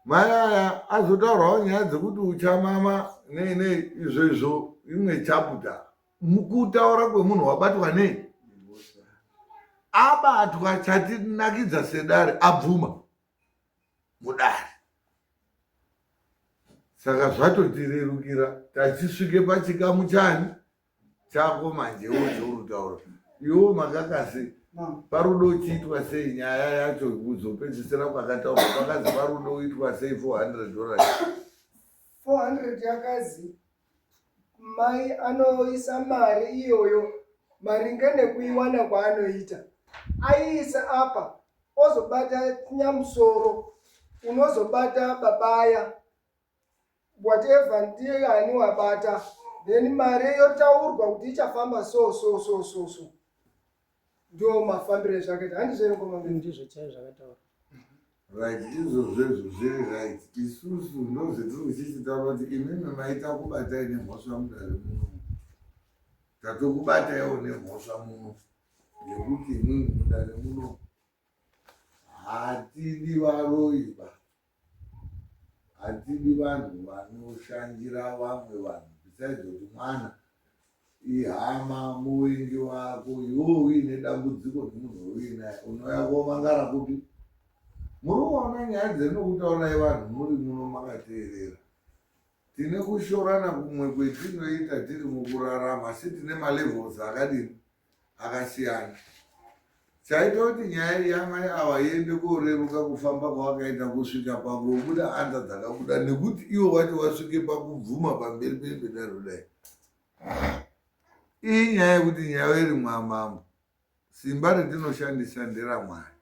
Mai aya azotaurawo nyaya dzekuti uchamama nei izvo imwe chapter. Mukutaura kwemunhu wabatwa nei? Abatwa chatinakidza sedare abvuma mudare. Saka zvatotirerukira tachisvike pachikamu chani chako manje wozotaura. Iwo makakasi parudo chiitwa sei nyaya yacho kuzopedzisira kwakataurwa kwakazi parudo uitwa sei $400. 400 yakazi mai anoisa mari iyoyo maringe nekuiwana kwaanoita. Aiisa apa ozobata nyamusoro, unozobata babaya, whatever ndiani wabata, then mari yotaurwa kuti ichafamba so. Ndio mafambire zvakaita. Handizvo ngoma ndizvo chaizvo zvakataura. Right, izvozvo zviri right. Isusu ndozvetiri kuchichitaura kuti imimi maita kubatai nemhosva mudare muno. Tatokubataiwo nemhosva muno. Ngekuti imimi mudare muno hatidi varoiba. Hatidi vanhu vanoshangira vamwe vanhu. Besides kuti mwana ihama muwengi wako, iwo uine dambudziko nemunhu uinaye, unouya komangara kupi? Muri kuona nyaya dzenokutaurai vanhu muri muno makateerera. Tine kushorana kumwe kwetinoita tiri mukurarama, asi tine malevels akadini akasiyana. Chaita kuti nyaya yamai ava iende koreruka kufamba kwavakaita kusvika pakubuda anza dzakabuda, nekuti iwo wacho wasvike pakubvuma pamberi pembedaro kudai. Iyi nyaya yekuti nyaya iri mwamambo, simba retinoshandisa nderamwari.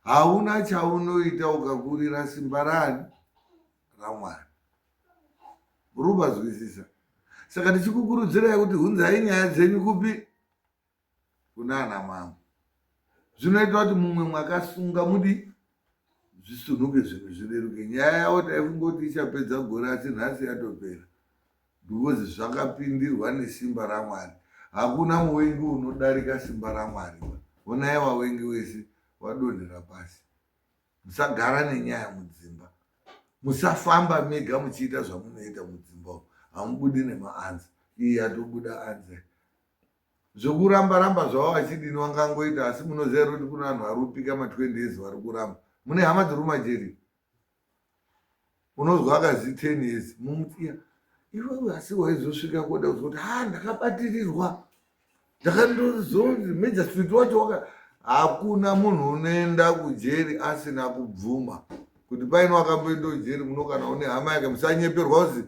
Hauna chaunoita ukakurira simba rani ramwari. Urikubazwisisa? Saka ndichikukurudzirai kuti hunzai nyaya dzenyu kupi? Kunana mambo. Zvinoita kuti mumwe mwakasunga mudi zvisunuke zvinhu zvireruke. Nyaya yawo taifungoti ichapedza gore asi nhasi yatopera. Because zvakapindirwa nesimba ramwari. Hakuna muwengi unodarika simba ramwari. Onai wawengi wese wadonhera pasi. Musagara nenyaya mudzimba. Musafamba mega muchiita zvamunoita mudzimba. Hamubudi nemaanza. Iyi yatobuda anza. Zvokuramba zvavo vachidini wangangoita, asi munoziva kuti kuna vanhu vari kupika ma20 years vari kuramba. Mune hama dziri mumajeri. Unozwa akazi 10 years mumutsiya. Iwewe asi waizosvika kuda kuti ndakabatirirwa. Ndakandozonzi Major Street wacho hakuna munhu unoenda kujeri asina kubvuma. Kuti paino wakamboenda kujeri muno kana une hama yake musanyeperwa kuzi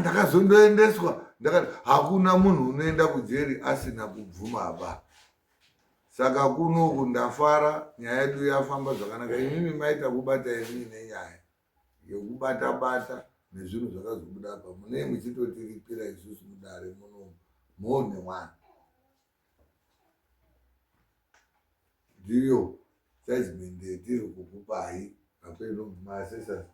ndakazondoendeswa. Hakuna munhu unoenda kujeri asina kubvuma apa. Saka kunoku ndafara, nyaya yedu yafamba zvakanaka. Imimi maita kubata imini nenyaya yekubata nezvinhu zvakazobuda apa. Mune muchitotiripira isusu mudare muno mone mwana. Ndiyo judgment yetiri kukupai apeno maasesas.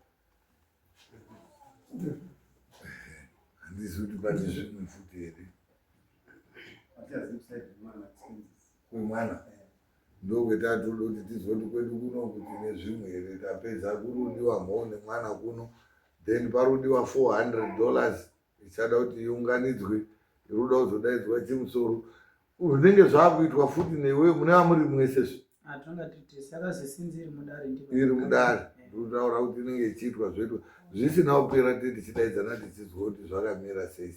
Handisi kuti pane zvimwe futi here. Kwemwana ndokwetatoda kuti tizoti kwedu kuno kuti nezvimwe here. Tapedza kurudiwa mhone mwana kuno. Then parudiwa $400 ichada kuti iunganidzwe, iruda kuzodaidzwa chimusoro. Zvinenge zvakuitwa futi newe mune vamuri mwesezvo. Atonga titi saka zisinziri mudare ndipo. Iri mudare. Rutaura kuti inenge ichiitwa zvedu. Zvisina kupera tichidaidzana tichizwa kuti zvakamira sei.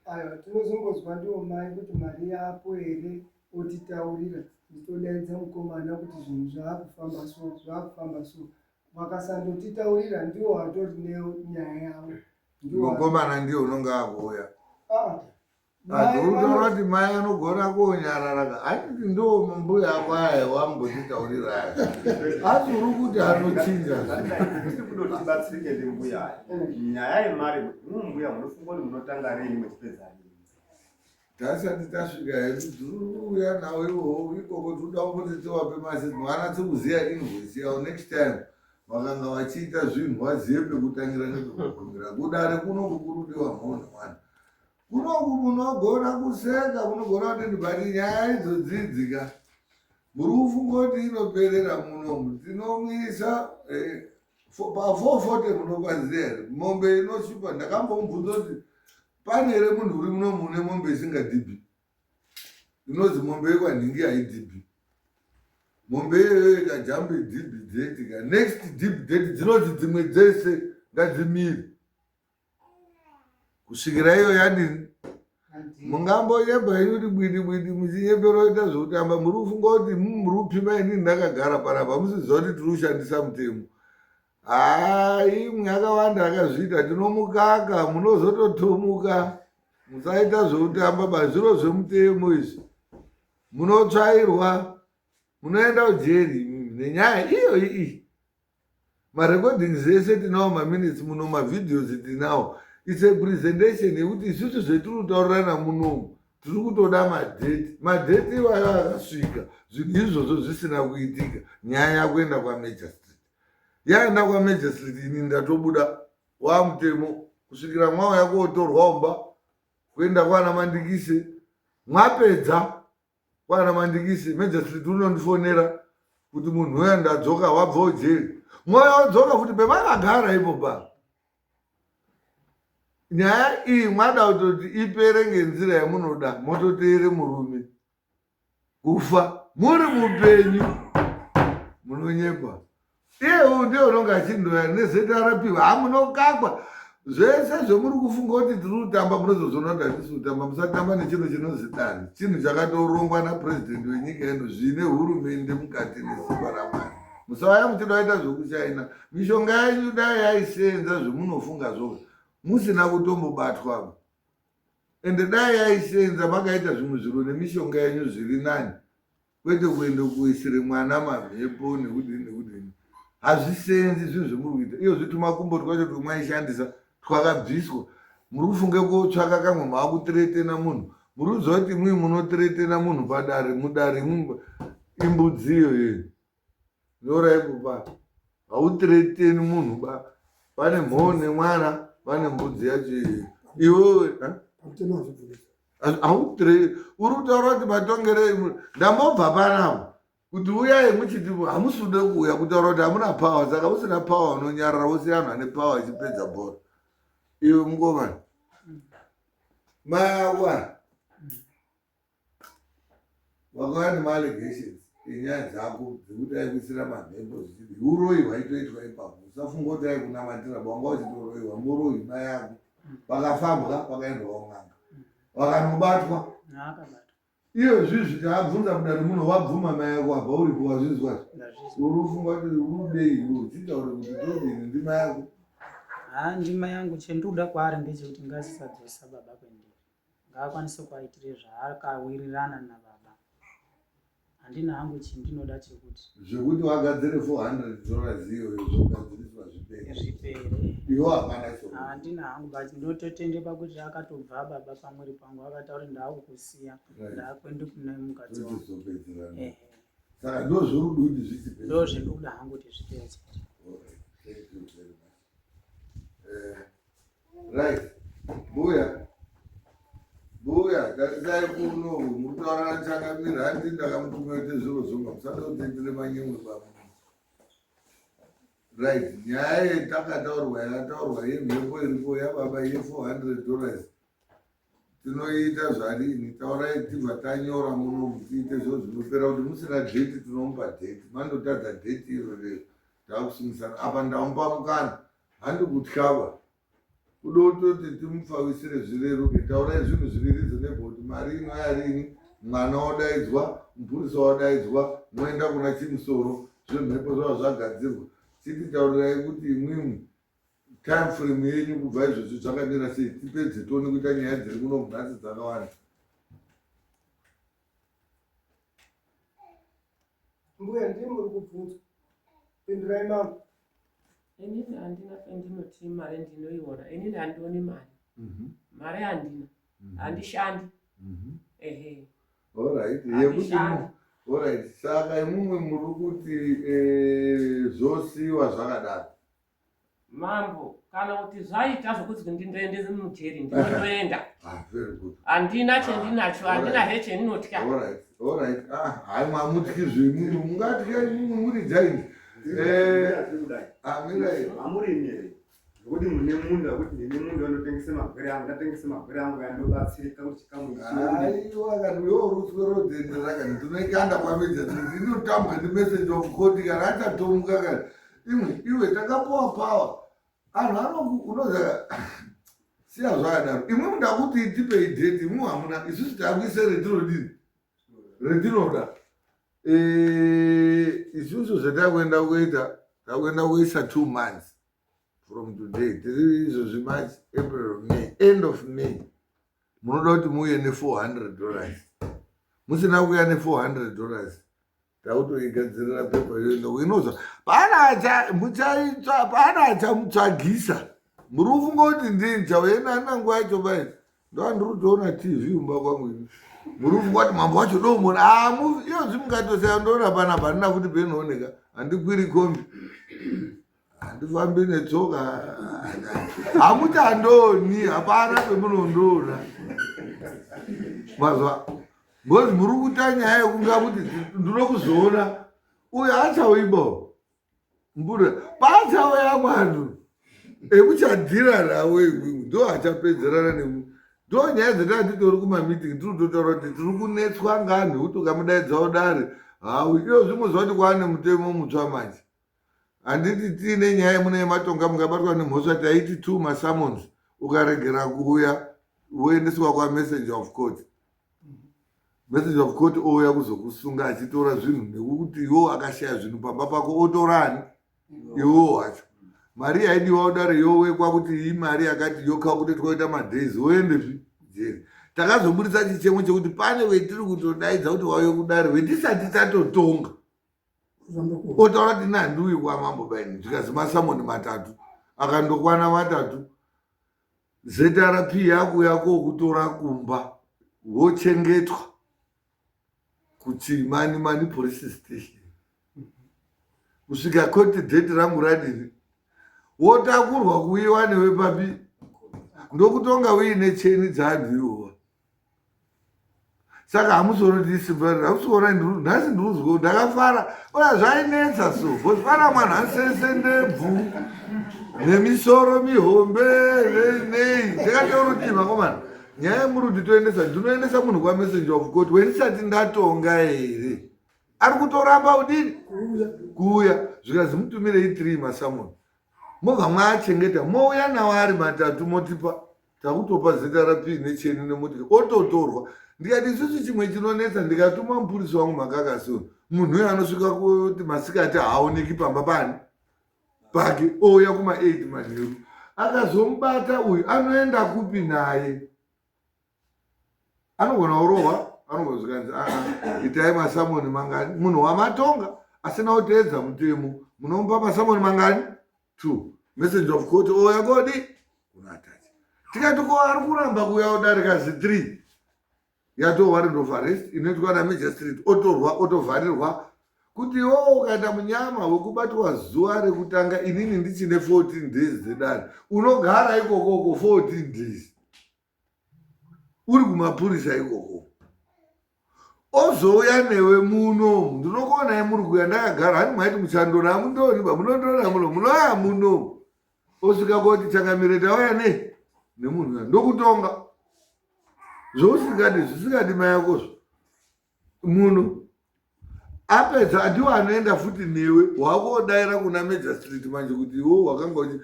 Aiwa, tinozombozwa ndiwo mai kuti mari yapo here otitaurira. Titodaidza mukomana kuti zvinhu zvakufamba so. Vakasandotitaurira ndiwo hatori nenyaya yavo. Mukomana ndiyo unonga akuuya. Utaura kuti mai anogona kuonyarara handiti ndo mbuya kwaye wambotitaurira asi uri kuti anochinja tiri kudotibatsirike ndimbuya nyaya yemari mumbuya munofunga kuti munotanga rini muchipedza rini tasati tasvika hedu uya nawo iwowo ikoko toda kuti tiwape masi mwana tikuziya invoice yavo next time vakanga vachiita zvinhu vazive pekutangira nepekugumira kudare kunokukurudiwa mhona mwana kunoku munogona kuseka munogona kuti ndibati nyaya idzodzidzika muri kufunga kuti inoperera munomu tinomwisa pa440 munopaziya here mombe inoshupa ndakambomubvunza kuti pane here munhu uri muno mune mombe isingadhibhi inonzi mombe yekwanhingi haidhibhi mombe iyoyo ikajambe dhibhi dheti ka next dhibhi dheti dzinoti dzimwe dzese ngadzimiri kusvikira iyo yadini mungamboyemba inoti bwidi muchinyemberoita zvekutamba muri kufunga kuti muri kupima inini ndakagara panapa musiziva kuti tiri kushandisa mutemo imwe akawanda akazviita tinomukaka munozototomuka musaita zveutamba bazviro zvemutemo izvi munotsvairwa munoenda kujeri nenyaya iyoyi iyi marekodings ese tinawo maminutes muno mavideos tinawo it's a presentation yekuti isusu zvetiri kutaurirana munomu tiri kutoda madheti iwayo akasvika zvinhu izvozvo zvisina kuitika nyaya yakuenda kwamajor street yaenda kwamajor street ini ndatobuda wamutemo kusvikira mwauya kotorwa umba kuenda kwana mandikise mwapedza kwana mandikise major street unondifonera kuti munhu uya ndadzoka wabva ujeri mwoyo wadzoka futi pevakagara ipopa nyaya iyi mwada kutoti ipere ngenzira yamunoda mototeere murume kufa muri mupenyu munonyepa iye ndiye unonga achindoya nezeta rapiwa hamunokakwa zvese zvomuri kufunga kuti tiri kutamba munozozona kuti hatisi kutamba musatamba nechinhu chinozidani chinhu chakatorongwa napurezidendi wenyika ino zvine hurumende mukati nesimba ramwari musavaya muchidaita zvokushaina mishonga yanyu dai yaisenza zvemunofunga zvoga musina kutombobatwa ende dai yaisenza makaita zvimwe zviro nemishonga yanyu zviri nani kwete kuenda kuisire mwana mamhepo nekudini hazvisenzi zvinhu zvemuri kuita iyo zvitumakumboti kwacho tomwaishandisa twakabviswa muri kufunge kotsvaka kamwe maakuteretena munhu muri kuziva kuti mwi munoteretena munhu padare mudare imbudziyo yenu noraipopa hautereteni munhu ba pane mhoo nemwana pane mbudzi yacho iwewe uri kutaura kuti matongere ndambobva panavo kuti uyai muchiti hamusude kuuya kutaura kuti hamuna pawa saka usina pawa unonyarara usi anhu ane pawa achipedza bhora iwe mukomana mayawana wakava nemalegations enyaya dzako dzekuti aikuisira mamhembo zvichiti uroyiwa itoitwa ipapo usafunga kuti aikunamatira bwanga uchitoroyiwa muroyi mai yako vakafambwa vakaendwa waun'anga vakanobatwa iyo zvizvi taabvunza mudare muno wabvuma mai yako wabva uripo wazvizwa uri kufunga kuti urudei uchitaura kuti todini ndima yako ndima yangu chendikuda kwaari ndechekuti ngasisadzosa baba kwendiri ngaakwanise kuaitire zvaakawirirana nababa handina hangu chindinoda chekuti zvekuti wagadzire $400 iyoyo zvogadziriswa zvipere iwo hapana cho handina hangu but ndototende pakuti akatobva baba pamwiri pangu akataura ndaakukusiya ndaakwende kune mukadzi wangu saka ndo zvorudo kuti zvitipere ndo zvendikuda hangu kuti zvipedze right buya tarisai kuno mutaura nchangamira handi ndakamutumete zviro zvoma musada kutendere manyemwe baba right nyaya yetakataurwa yakataurwa yemhepo iripo yababa ye$400 tinoita zvarini taurai tibva tanyora muno tiite zvo zvinopera kuti musina dheti tinomupa dheti mandotadza dheti iro rero takusumisana apa ndamupa mukana handikutyava kuda kutoti timupfawisire zvireruke taurai zvinhu zviviri zvenebhoti mari inoya rini mwana wadaidzwa mupurisa wadaidzwa moenda kuna chimusoro zvemhepo zvava zvagadzirwa chiti taurirai kuti imwimwi time frame yenyu kubva izvozvo zvakamira sei, tipedze tione kuita nyaya dziri kuno nhasi dzakawanda. Mbuya ndimi muri kubvunzwa, pindurai mama. Inini handina pendinoti mari ndinoiona, inini handioni mari. Mari handina, handishandi. Ehe. Alright, yekuti alright, saka imumwe muri kuti zvosiyiwa zvakadaro. Mambo, kana kuti zvaita zvokuti ndindoende mujeri ndinoenda. Very good. Handina chendinacho, handinahe chendinotya. Alright. Hayi mamutyi zvimwe, mungatya imwe muri jaini. Amurimire. Kuti mune munhu akuti ndine munhu anotengese magwere angu, ndatengese magwere angu yandobatsirika kuti chikamu aiwa kana yorutswe rodhendera kana ndinoikanda kwamedza ndinotambwa ndimessage of court kana achatomuka kana iwe takapowa power anhu unoziva siya zvakadaro imwe muda kuti tipe idheti imwe hamuna isusu takuise retinoda isusu zvatakuenda kuita takuenda kuisa 2 months from today, izvozvi March, April, May, end of May. Munoda kuti muuye $400. Musina kuuya $400. Takutoigadzirira pepa yoenda. Inozwa paana achamutsvagisa. Muri kufunga kuti ndini chauenda nanguva yacho bai. Ndiri kutoona TV mumba kwangu ini. Muri kufunga kuti mambo wacho ndomona. Iyo zvimungatosaya ndoona panapa handina kuti penooneka. Handikwiri kombi. Handifambi netsoka. Hamuti handoni, hapana pemunondoona. Mazwa. Ngozi muri kuita nyaya yekunga kuti ndinokuzoona. Uyu achauibo. Mbuda. Pachauya mwandu. Ekuchadhira nawe imwe. Ndo achapedzerana nemwe. Ndo nyaya dzatati tori kumamitingi tiri kutotaura kuti tiri kunetswa nganhu utokamudaidza udare. Iyo zvimuzwa kuti kwaane mutemo mutsva manje. Handiti tiine nyaya mune yematonga mungabatwa nemhosva taiti 2 masummons ukaregera kuuya woendeswa kwamessage of court. Message of court ouya kuzokusunga achitora zvinhu nekuti iwo akashaya zvinhu pamba pako otorani iwo wacho. Mari yaidiwa udare yowekwa kuti iyi mari yakati yokalkuletwa kuita madays woende jeri. Takazobudisa chichemo chekuti pane wetiri kutodaidza kuti wauye kudare wetisati tatotonga. Otaura kuti nandiuyi kwamambo baini zvikazi masamoni 3 akandokwana 3 ZRP yakuuya kokutora kumba wochengetwa kuChimani police station kusvika court date rangu radini wotakurwa kuiwa newe papi ndokutonga uine cheni dzaanhu iwowa. Saka hamusoro tisimbarira, hamusoro nhasi nduruzwo ndakafara. Oya zvainetsa so, because pana mwana ansese ndebvu nemisoro mihombe nei. Ndakataura kuti makomana, nyaya muri kuti toendesa, ndinoendesa munhu kwamessage of court wenisati ndatonga here. Ari kutoramba udini? Kuuya. Zvikazi mutumirei 3 masamoni. Mobva maachengeta, mouya nawo ari 3 motipa. Takutopa ZRP necheni nemotika. Ototorwa. Ndikati isusu chimwe chinonetsa ndikatuma mupurisi wangu makakasoni. Munhu uyo anosvika kuti masikati haaoneki pamba pani pake ouya kuma8 manheru. Akazomubata uyu anoenda kupi naye? Anogona kurohwa, anogona zvikanzi itai masamoni mangani. Munhu wamatonga asina kuteedza mutemo. Munomupa masamoni mangani? 2. Message of court ouya kodi kunatacha. Tikati ko ari kuramba kuuya kudarika 3. Yato warrant of arrest inoitwa naMagistrate otorwa otovharirwa kuti iwo ukaenda munyama wekubatwa zuva rekutanga inini ndichine 14 days dzedare unogara ikoko 14 days uri kumapurisa ikoko ozouya newe muno ndinokuonai muri kuya ndakagara hani maiti muchando namundoni munondona munoya muno osvika kuti changamireta waya nemunhu ndokutonga zvisikadi mayakozvo munhu apedza ndiwo anoenda futi newe wakodaira kuna Magistrate manje kuti iwo wakanga uchi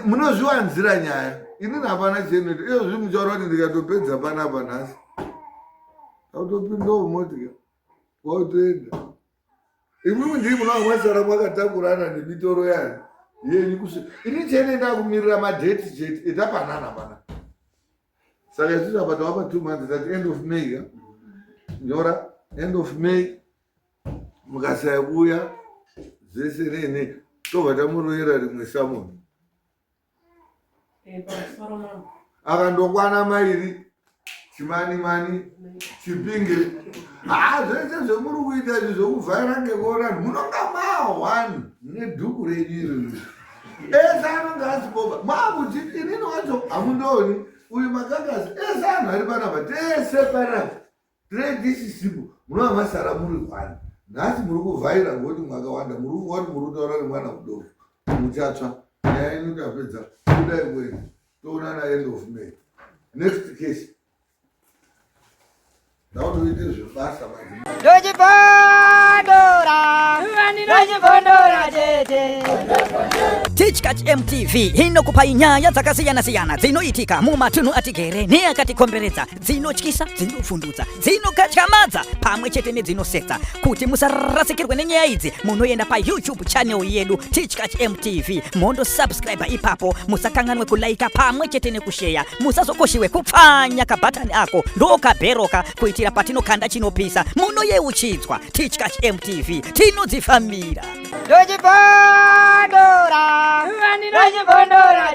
munozviwanzira nyaya inini hapana chenoita iyo zvimuchaura kuti ndikatopedza panapa nhasi autopindawo motika wautoenda imwimwe ndii munonga mwasara mwakatakurana nemitoro yani yeni ini chene ndakumirira madate jet etapanana pana saka isusu apa tawapa 2 months at end of May nyora end of May mukasaya kuuya zvese nene tobva tamuroyera rimwe samoni akandokwana mairi chimani chipinge zvese zvemuri kuita izvi zvokuvhaira ngekuona munonga maa1 nedhuku renyiri ese anonga asiboba maakuti inini wacho hamundooni uyu makakasi ese anhu ari panapa tese panapa tiredisisipo munova masara muri 1 nhasi muri kuvhaira ngokuti mwakawanda muri kungoti muri kutaura nemwana mudoko muchatsva nyaya ino tapedza kudai kwenu toonana end of May next case daunoite zvebasa Teachcatch MTV inokupai nyaya dzakasiyana-siyana dzinoitika mumatunhu atigere neakatikomberedza, dzinotyisa, dzinofundutsa, dzinokatyamadza pamwe chete nedzinosetsa. Kuti musarasikirwe nenyaya idzi, munoenda pa YouTube channel yedu Teachcatch MTV, mondo subscribe ipapo, musakanganwe kulaika pamwe chete nekushare, musazokoshiwe kupfanya kabhatani ako ndokabheroka kuitira patinokanda chinopisa munoyeuchidzwa. Teachcatch MTV tinodzifamira. Dojibondora, dojibondora,